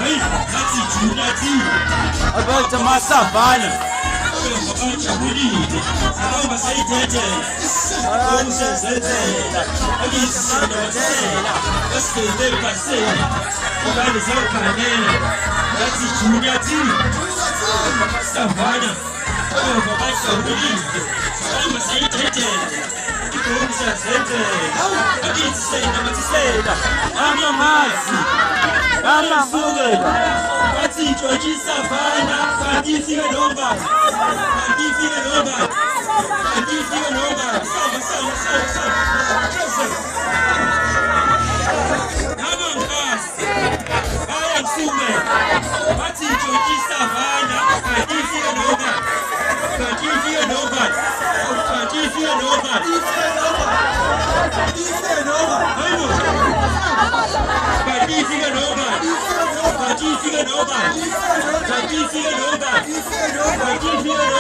Hey, nathi Juliati. Abenza masavana. Bajabulile. Sihamba sayithethela. Umsezenzela. Akisizela. Asele basela. Ubani sawukhanela. Nathi Juliati. Savana. Bajabulile. Sihamba sayithethela. Umsezenzela. Akisizela basela. Amamazi. Amafukela. Bathi George Savana. Bandifika nombala. Bandifika nombala. Bandifika nombala. Sava. Namangasi. Bayamsumela. Bathi George Savana. Bandifika nombala. Bandifika nombala. Bandifika nombala. Hayibo. Bandifika nombala. Bandifika nombala. Bandifika nombala. Bandifika nombala.